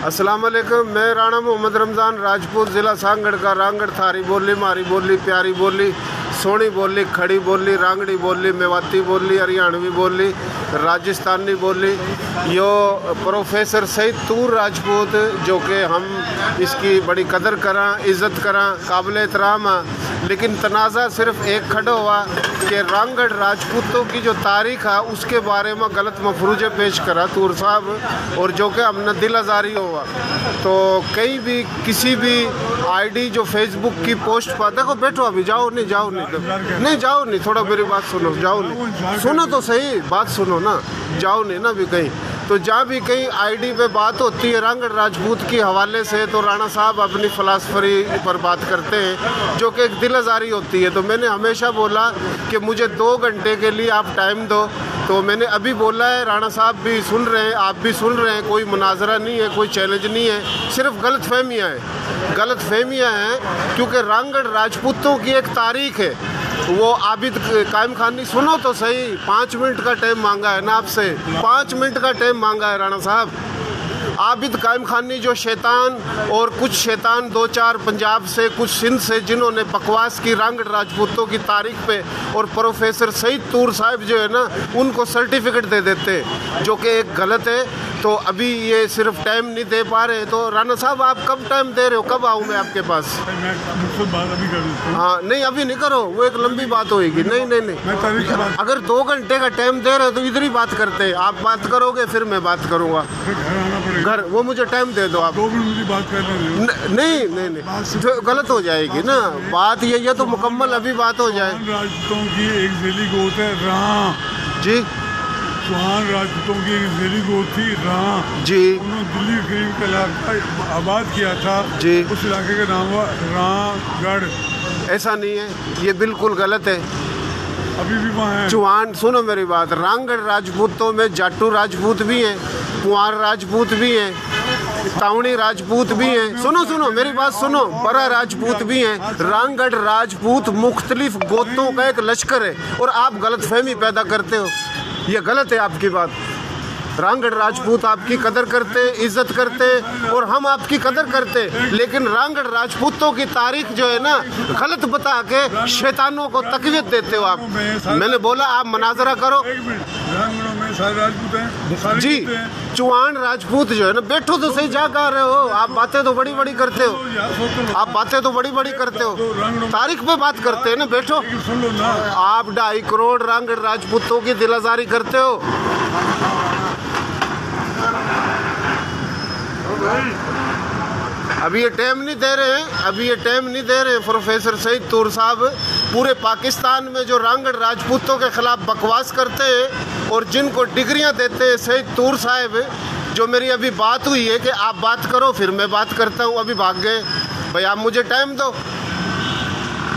अस्सलाम वालेकुम। मैं राणा मोहम्मद रमज़ान राजपूत, ज़िला सांगड़ का। रांगड़ थारी बोली, मारी बोली, प्यारी बोली, सोनी बोली, खड़ी बोली, रांगड़ी बोली, मेवाती बोली, हरियाणवी बोली, राजस्थानी बोली। यो प्रोफेसर सईद तूर राजपूत जो कि हम इसकी बड़ी कदर करा, इज़्ज़त करा, काबिल एहतराम है। लेकिन तनाज़ा सिर्फ एक खड़ा हुआ कि रांगड़ राजपूतों की जो तारीख़ है उसके बारे में गलत मफरूज़े पेश करा तूर साहब, और जो कि हमने दिल आज़ारी हुआ। तो कहीं भी किसी भी आईडी जो फेसबुक की पोस्ट पर, देखो बैठो अभी, जाओ नहीं जाओ नहीं जाओ नहीं, थोड़ा मेरी बात सुनो, जाओ नहीं, सुनो तो सही, बात सुनो ना, जाओ नहीं ना अभी कहीं। तो जहाँ भी कहीं आईडी पे बात होती है रांगड़ राजपूत के हवाले से, तो राणा साहब अपनी फ़िलासफ़ी पर बात करते हैं जो कि एक दिल आज़ारी होती है। तो मैंने हमेशा बोला कि मुझे 2 घंटे के लिए आप टाइम दो, तो मैंने अभी बोला है, राणा साहब भी सुन रहे हैं, आप भी सुन रहे हैं, कोई मुनाजरा नहीं है, कोई चैलेंज नहीं है, सिर्फ गलतफहमियाँ हैं, गलतफहमियाँ हैं। क्योंकि रांगड़ राजपूतों की एक तारीख़ है, वो आबिद कायम खानी, सुनो तो सही, 5 मिनट का टाइम मांगा है ना आपसे, 5 मिनट का टाइम मांगा है राणा साहब। आबिद कायम खानी जो शैतान, और कुछ शैतान 2-4 पंजाब से, कुछ सिंध से, जिन्होंने बकवास की रांगड़ राजपूतों की तारीख पे, और प्रोफेसर सईद तूर साहब जो है ना उनको सर्टिफिकेट दे देते, जो कि एक गलत है। तो अभी ये सिर्फ टाइम नहीं दे पा रहे, तो राणा साहब आप कब टाइम दे रहे हो, कब आऊँ मैं आपके पास? बात अभी कर देता हूं। हाँ नहीं अभी नहीं करो, वो एक लंबी बात होगी। नहीं, अगर 2 घंटे का टाइम दे रहे हो तो इधर ही बात करते हैं, आप बात करोगे फिर मैं बात करूँगा। घर वो मुझे टाइम दे दो आप। 2 मिनट मुझे बात करना नहीं तो गलत हो जाएगी ना बात, ये तो मुकम्मल अभी बात हो जाए। राजपूतों की एक ज़ेली गोत है राह जी, चौहान राजपूतों की एक ज़ेली गोत थी राह जी, उन्होंने दिल्ली करीब का इलाका आबाद किया था जी, उस इलाके का नाम हुआ राहगढ़। ऐसा नहीं है, ये बिल्कुल गलत है, अभी भी वहाँ है। चौहान, सुनो मेरी बात, रांगड़ राजपूतों में जाटू राजपूत भी हैं, कुंवर राजपूत भी हैं, तावणी राजपूत भी हैं, सुनो मेरी बात सुनो, बड़ा राजपूत भी हैं। रांगड़ राजपूत मुख्तलिफ गोतों का एक लश्कर है, और आप गलतफहमी पैदा करते हो, ये गलत है आपकी बात। रांगड़ राजपूत आपकी कदर करते, इज्जत करते, और हम आपकी कदर करते, लेकिन रांगड़ राजपूतों की तारीख जो है ना गलत बता के शैतानों को तकवीत देते हो आप। मैंने बोला आप मुनाजरा करो। रांगड़ों में सारे राजपूत हैं जी, चौहान राजपूत जो है ना, बैठो तो सही, जा कर रहे हो आप, बातें तो बड़ी बड़ी करते हो, आप बातें तो बड़ी बड़ी करते हो, तारीख पे बात करते हैं ना, बैठो। सुन लो ना, आप 2.5 करोड़ रांगड़ राजपूतों की दिलाजारी करते हो। अभी ये टाइम नहीं दे रहे हैं, अभी ये टाइम नहीं दे रहे हैं प्रोफेसर सईद तूर साहब। पूरे पाकिस्तान में जो रांगड़ राजपूतों के ख़िलाफ़ बकवास करते हैं और जिनको डिग्रियां देते हैं सईद तूर साहब, जो मेरी अभी बात हुई है कि आप बात करो फिर मैं बात करता हूँ, अभी भाग गए भाई, आप मुझे टाइम दो।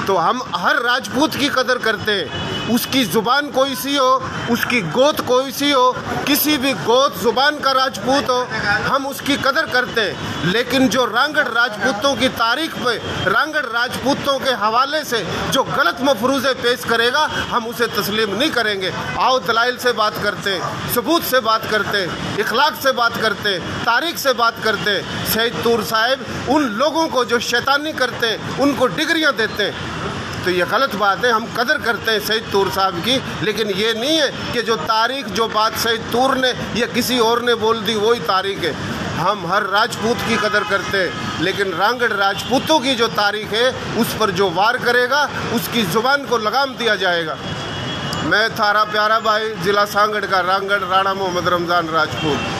तो हम हर राजपूत की कदर करते हैं, उसकी ज़ुबान कोई सी हो, उसकी गोत कोई सी हो, किसी भी गोत ज़ुबान का राजपूत हो, हम उसकी कदर करते हैं। लेकिन जो रांगड़ राजपूतों की तारीख पे, रांगड़ राजपूतों के हवाले से जो गलत मफरूज़े पेश करेगा, हम उसे तस्लीम नहीं करेंगे। आओ दलाइल से बात करते, सबूत से बात करते, इखलाक से बात करते, तारीख से बात करते। सईद तूर साहब उन लोगों को जो शैतानी करते उनको डिग्रियाँ देते, तो ये गलत बात है। हम कदर करते हैं सईद तूर साहब की, लेकिन ये नहीं है कि जो तारीख, जो बात सईद तूर ने या किसी और ने बोल दी वही तारीख है। हम हर राजपूत की कदर करते हैं, लेकिन रांगड़ राजपूतों की जो तारीख है उस पर जो वार करेगा उसकी ज़ुबान को लगाम दिया जाएगा। मैं थारा प्यारा भाई, ज़िला सांगड़ का, रांगड़, राणा मोहम्मद रमज़ान राजपूत।